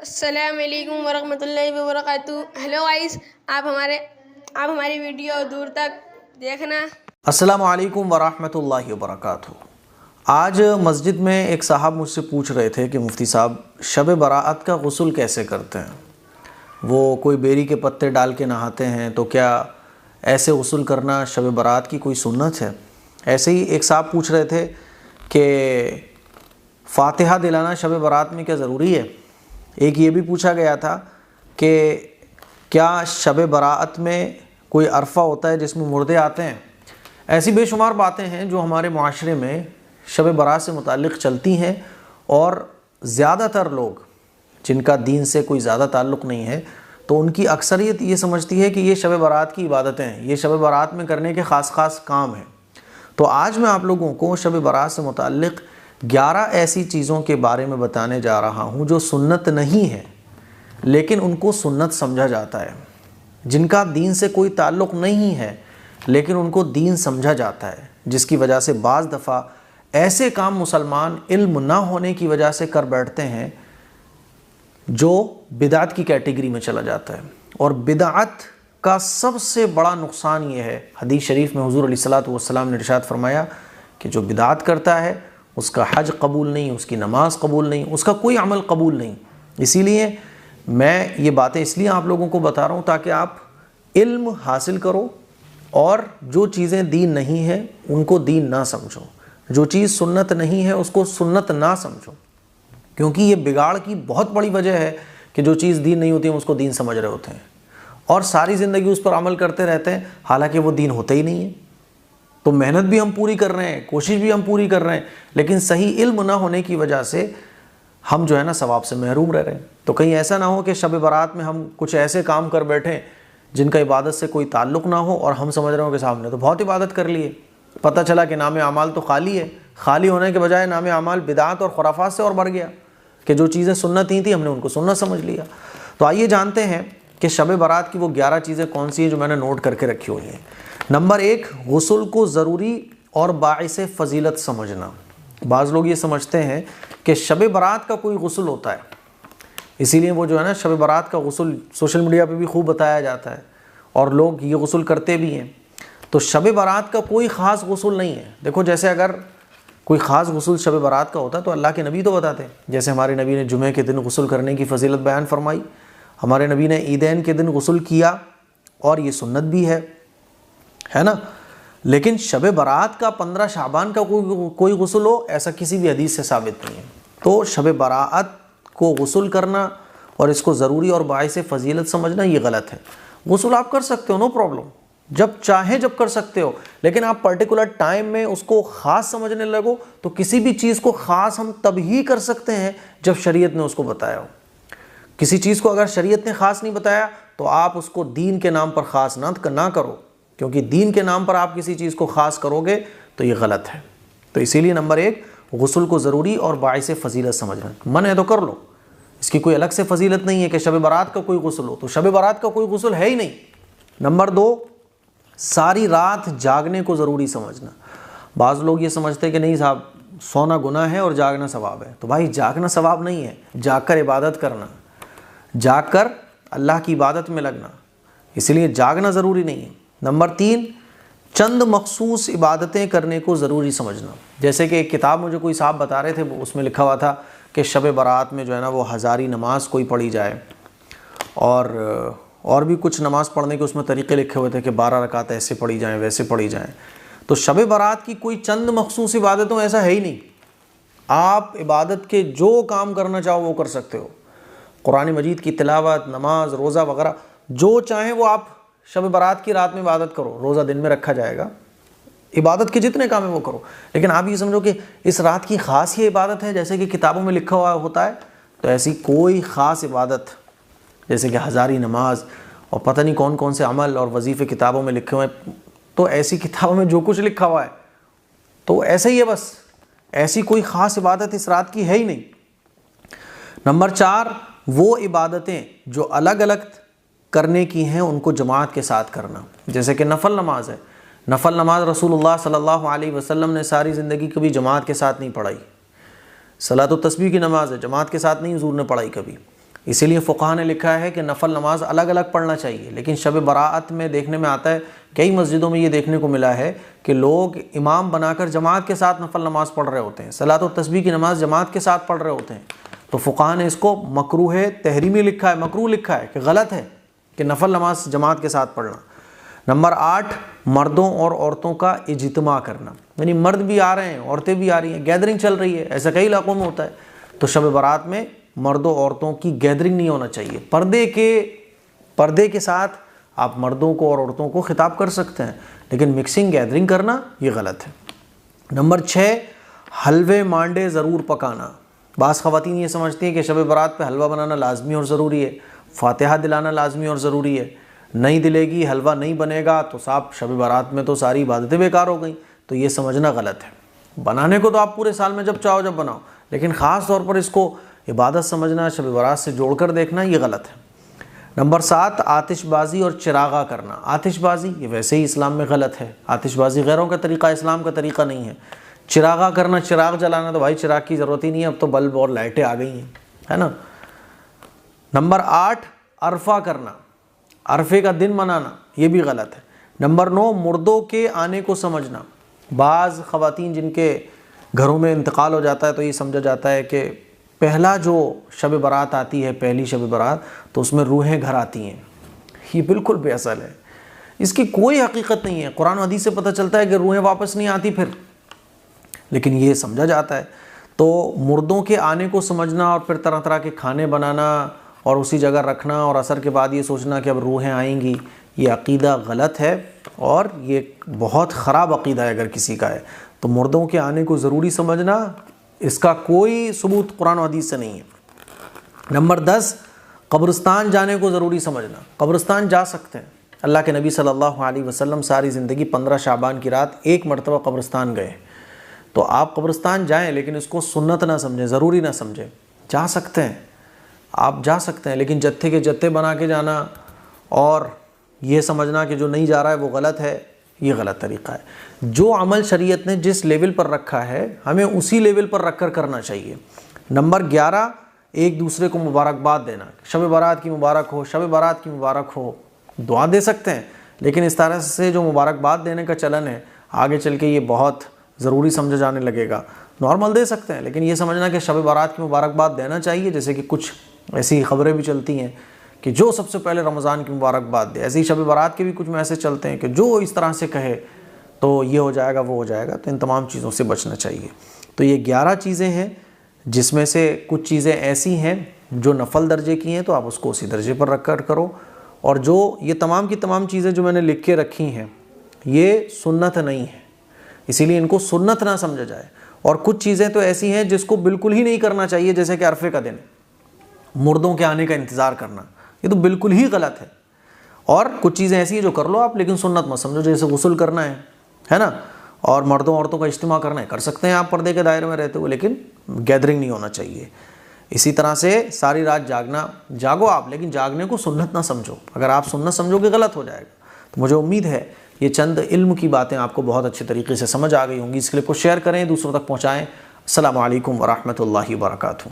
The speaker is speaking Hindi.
अस्सलामुअलैकुम वरहमतुल्लाहि वबरकातुहू। हेलो गाइस, आप हमारी वीडियो दूर तक देखना। अस्सलामुअलैकुम वरहमतुल्लाहि वबरकातुहू। आज मस्जिद में एक साहब मुझसे पूछ रहे थे कि मुफ्ती साहब, शब बराअत का गुस्ल कैसे करते हैं? वो कोई बेरी के पत्ते डाल के नहाते हैं, तो क्या ऐसे गुस्ल करना शब बराअत की कोई सुन्नत है? ऐसे ही एक साहब पूछ रहे थे कि फ़ातिहा दिलाना शब बराअत में क्या ज़रूरी है? एक ये भी पूछा गया था कि क्या शब बराअत में कोई अरफ़ा होता है जिसमें मुर्दे आते हैं? ऐसी बेशुमार बातें हैं जो हमारे माशरे में शब बराअत से मुताल्लिक़ चलती हैं, और ज़्यादातर लोग जिनका दीन से कोई ज़्यादा ताल्लुक़ नहीं है, तो उनकी अक्सरियत ये समझती है कि ये शब बराअत की इबादतें हैं, ये शब बराअत में करने के ख़ास काम हैं। तो आज मैं आप लोगों को शब बराअत से मुताल्लिक़ 11 ऐसी चीज़ों के बारे में बताने जा रहा हूँ जो सुन्नत नहीं है, लेकिन उनको सुन्नत समझा जाता है। जिनका दीन से कोई ताल्लुक़ नहीं है, लेकिन उनको दीन समझा जाता है, जिसकी वजह से बाज़ दफ़ा ऐसे काम मुसलमान इल्म ना होने की वजह से कर बैठते हैं जो बिदात की कैटेगरी में चला जाता है। और बिदात का सबसे बड़ा नुकसान ये है, हदीस शरीफ में हुज़ूर अलैहिस्सलातु वस्सलाम ने इरशाद फरमाया कि जो बिदात करता है उसका हज कबूल नहीं, उसकी नमाज कबूल नहीं, उसका कोई अमल कबूल नहीं। इसीलिए मैं ये बातें इसलिए आप लोगों को बता रहा हूँ ताकि आप इल्म हासिल करो और जो चीज़ें दीन नहीं है उनको दीन ना समझो, जो चीज़ सुन्नत नहीं है उसको सुन्नत ना समझो। क्योंकि ये बिगाड़ की बहुत बड़ी वजह है कि जो चीज़ दीन नहीं होती हम उसको दीन समझ रहे होते हैं और सारी ज़िंदगी उस पर अमल करते रहते हैं, हालांकि वो दीन होता ही नहीं है। तो मेहनत भी हम पूरी कर रहे हैं, कोशिश भी हम पूरी कर रहे हैं, लेकिन सही इल्म ना होने की वजह से हम जो है ना सवाब से महरूम रह रहे हैं। तो कहीं ऐसा ना हो कि शब बरात में हम कुछ ऐसे काम कर बैठें जिनका इबादत से कोई ताल्लुक़ ना हो और हम समझ रहे हो कि साहब ने तो बहुत इबादत कर ली है, पता चला कि नाम अमाल तो खाली है, खाली होने के बजाय नाम अमाल बिदात और खुराफात से और बढ़ गया कि जो चीज़ें सुन्नत ही थी हमने उनको सुन्नत समझ लिया। तो आइए जानते हैं कि शब बरात की वो 11 चीज़ें कौन सी हैं जो मैंने नोट करके रखी हुई हैं। नंबर 1, गुस्ल को ज़रूरी और बाइसे फ़जीलत समझना। बाज़ लोग ये समझते हैं कि शब बरात का कोई गुस्ल होता है, इसीलिए वो जो है ना शब बरात का गुस्ल सोशल मीडिया पे भी खूब बताया जाता है और लोग ये गुस्ल करते भी हैं। तो शब बरात का कोई ख़ास गुस्ल नहीं है। देखो, जैसे अगर कोई ख़ास गुस्ल शब बरात का होता तो अल्लाह के नबी तो बताते। जैसे हमारे नबी ने जुमे के दिन गुस्ल करने की फ़जीलत बयान फरमाई, हमारे नबी ने ईदैन के दिन गुस्ल किया और ये सुन्नत भी है ना। लेकिन शब बरात का 15 शाबान का कोई गुस्ल हो, ऐसा किसी भी हदीस से साबित नहीं है। तो शब बरात को गुस्ल करना और इसको ज़रूरी और बाइसे फ़जीलत समझना ये गलत है। गुस्ल आप कर सकते हो, नो प्रॉब्लम, जब चाहे जब कर सकते हो, लेकिन आप पर्टिकुलर टाइम में उसको ख़ास समझने लगो तो किसी भी चीज़ को ख़ास हम तब ही कर सकते हैं जब शरीयत ने उसको बताया हो। किसी चीज़ को अगर शरीयत ने ख़ास नहीं बताया तो आप उसको दीन के नाम पर ख़ास ना करो, क्योंकि दीन के नाम पर आप किसी चीज़ को ख़ास करोगे तो ये गलत है। तो इसीलिए नंबर 1, गुस्ल को ज़रूरी और बाइसे फ़जीलत समझना। मन है तो कर लो, इसकी कोई अलग से फ़जीलत नहीं है कि शब बरात का कोई गुस्ल हो, तो शब बरात का कोई गुस्ल है ही नहीं। नंबर 2, सारी रात जागने को ज़रूरी समझना। बाज़ लोग ये समझते हैं कि नहीं साहब, सोना गुनाह है और जागना सवाब है। तो भाई, जागना सवाब नहीं है, जाग कर इबादत करना, जाग कर अल्लाह की इबादत में लगना, इसलिए जागना ज़रूरी नहीं है। नंबर 3, चंद मखसूस इबादतें करने को ज़रूरी समझना। जैसे कि एक किताब मुझे कोई साहब बता रहे थे, उसमें लिखा हुआ था कि शब बरात में जो है ना वो हज़ारी नमाज कोई पढ़ी जाए और भी कुछ नमाज़ पढ़ने के उसमें तरीक़े लिखे हुए थे कि 12 रकात ऐसे पढ़ी जाएँ, वैसे पढ़ी जाएँ। तो शब बरात की कोई चंद मखसूस इबादतों ऐसा है ही नहीं। आप इबादत के जो काम करना चाहो वो कर सकते हो। कुरान मजीद की तिलावत, नमाज, रोज़ा वगैरह जो चाहें वो आप शब बरात की रात में इबादत करो। रोज़ा दिन में रखा जाएगा, इबादत के जितने काम है वो करो, लेकिन आप ये समझो कि इस रात की ख़ास ये इबादत है जैसे कि किताबों में लिखा हुआ होता है, तो ऐसी कोई ख़ास इबादत जैसे कि हज़ारी नमाज और पता नहीं कौन कौन से अमल और वजीफ़े किताबों में लिखे हुए हैं, तो ऐसी किताबों में जो कुछ लिखा हुआ है तो ऐसे ही है, बस ऐसी कोई ख़ास इबादत इस रात की है ही नहीं। नंबर 4, वो इबादतें जो अलग अलग करने की हैं उनको जमात के साथ करना। जैसे कि नफल नमाज है, नफल नमाज रसूलुल्लाह सल्लल्लाहु अलैहि वसल्लम ने सारी ज़िंदगी कभी जमात के साथ नहीं पढ़ाई। सलातो तस्बीह की नमाज है, जमात के साथ नहीं हुजूर ने पढ़ाई कभी। इसीलिए फ़ुक़हा ने लिखा है कि नफल नमाज अलग अलग पढ़ना चाहिए। लेकिन शब बराअत में देखने में आता है, कई मस्जिदों में ये देखने को मिला है कि लोग इमाम बनाकर जमात के साथ नफल नमाज पढ़ रहे होते हैं, सलात व तस्बीह की नमाज जमात के साथ पढ़ रहे होते हैं। तो फ़ुक़हा ने इसको मकरूह तहरीमी लिखा है, मकरूह लिखा है कि गलत है कि नफल नमाज जमात के साथ पढ़ना। नंबर 8, मर्दों और औरतों का इज्तिमा करना, यानी मर्द भी आ रहे हैं, औरतें भी आ रही हैं, गैदरिंग चल रही है। ऐसा कई इलाकों में होता है। तो शब बारात में मर्दों औरतों की गैदरिंग नहीं होना चाहिए। पर्दे के साथ आप मर्दों को और औरतों को खिताब कर सकते हैं, लेकिन मिक्सिंग गैदरिंग करना ये गलत है। नंबर 6, हलवे मांडे ज़रूर पकाना। बाज़ ख़वातीन ये समझती हैं कि शब बारात पे हलवा बनाना लाजमी और ज़रूरी है, फातिहा दिलाना लाजमी और ज़रूरी है। नहीं दिलेगी, हलवा नहीं बनेगा तो साहब शब बारात में तो सारी इबादतें बेकार हो गई। तो ये समझना गलत है। बनाने को तो आप पूरे साल में जब चाहो जब बनाओ, लेकिन ख़ास तौर पर इसको इबादत समझना, शब बारात से जोड़कर देखना, ये गलत है। नंबर 7, आतिशबाजी और चिरागा करना। आतिशबाजी ये वैसे ही इस्लाम में गलत है। आतिशबाजी गैरों का तरीक़ा, इस्लाम का तरीक़ा नहीं है। चिरागा करना, चिराग जलाना, तो भाई चिराग की ज़रूरत ही नहीं है, अब तो बल्ब और लाइटें आ गई हैं, है ना। नंबर 8, अरफा करना, अरफे का दिन मनाना, ये भी गलत है। नंबर 9, मुर्दों के आने को समझना। बाज़ ख़वातीन जिनके घरों में इंतकाल हो जाता है तो ये समझा जाता है कि पहला जो शब बारात आती है, पहली शब बारात, तो उसमें रूहें घर आती हैं। ये बिल्कुल बेअसल है, इसकी कोई हकीकत नहीं है। कुरान हदीस से पता चलता है कि रूहें वापस नहीं आती फिर, लेकिन ये समझा जाता है। तो मुर्दों के आने को समझना और फिर तरह तरह के खाने बनाना और उसी जगह रखना और असर के बाद ये सोचना कि अब रूहें आएंगी, ये अक़ीदा गलत है और ये बहुत ख़राब अक़ीदा है अगर किसी का है। तो मुर्दों के आने को ज़रूरी समझना, इसका कोई सबूत कुरान और हदीस से नहीं है। नंबर 10, कब्रिस्तान जाने को ज़रूरी समझना। कब्रिस्तान जा सकते हैं। अल्लाह के नबी सल्लल्लाहु अलैहि वसल्लम सारी ज़िंदगी 15 शाबान की रात एक मरतबा कब्रिस्तान गए। तो आप कब्रिस्तान जाएं, लेकिन इसको सुन्नत ना समझें, ज़रूरी ना समझें। जा सकते हैं, आप जा सकते हैं, लेकिन जत्थे के जत्थे बना के जाना और ये समझना कि जो नहीं जा रहा है वो गलत है, ये गलत तरीक़ा है। जो अमल शरीयत ने जिस लेवल पर रखा है, हमें उसी लेवल पर रख कर करना चाहिए। नंबर 11, एक दूसरे को मुबारकबाद देना। शब बारात की मुबारक हो, शब बारात की मुबारक हो, दुआ दे सकते हैं, लेकिन इस तरह से जो मुबारकबाद देने का चलन है, आगे चल के ये बहुत ज़रूरी समझा जाने लगेगा। नॉर्मल दे सकते हैं, लेकिन ये समझना कि शब बारात की मुबारकबाद देना चाहिए, जैसे कि कुछ ऐसी खबरें भी चलती हैं कि जो सबसे पहले रमज़ान की मुबारकबाद दे, ऐसे ही शब बारात के भी कुछ मैसेज चलते हैं कि जो इस तरह से कहे तो ये हो जाएगा, वो हो जाएगा। तो इन तमाम चीज़ों से बचना चाहिए। तो ये 11 चीज़ें हैं, जिसमें से कुछ चीज़ें ऐसी हैं जो नफल दर्जे की हैं, तो आप उसको उसी दर्जे पर रख कर करो। और जो ये तमाम की तमाम चीज़ें जो मैंने लिख के रखी हैं, ये सुन्नत नहीं है, इसीलिए इनको सुन्नत ना समझा जाए। और कुछ चीज़ें तो ऐसी हैं जिसको बिल्कुल ही नहीं करना चाहिए, जैसे कि अरफे का दिन मुर्दों के आने का इंतज़ार करना, ये तो बिल्कुल ही गलत है। और कुछ चीज़ें ऐसी हैं जो कर लो आप, लेकिन सुन्नत मत समझो, जैसे गुस्ल करना है ना, और मर्दों औरतों का इज्तिमा करना है, कर सकते हैं आप पर्दे के दायरे में रहते हुए, लेकिन गैदरिंग नहीं होना चाहिए। इसी तरह से सारी रात जागना, जागो आप, लेकिन जागने को सुन्नत ना समझो। अगर आप सुन्नत समझोगे गलत हो जाएगा। तो मुझे उम्मीद है ये चंद इल्म की बातें आपको बहुत अच्छे तरीके से समझ आ गई होंगी। इस क्लिप को शेयर करें, दूसरों तक पहुँचाएँ। अस्सलामु अलैकुम वरहमतुल्लाहि वबरकातुहू।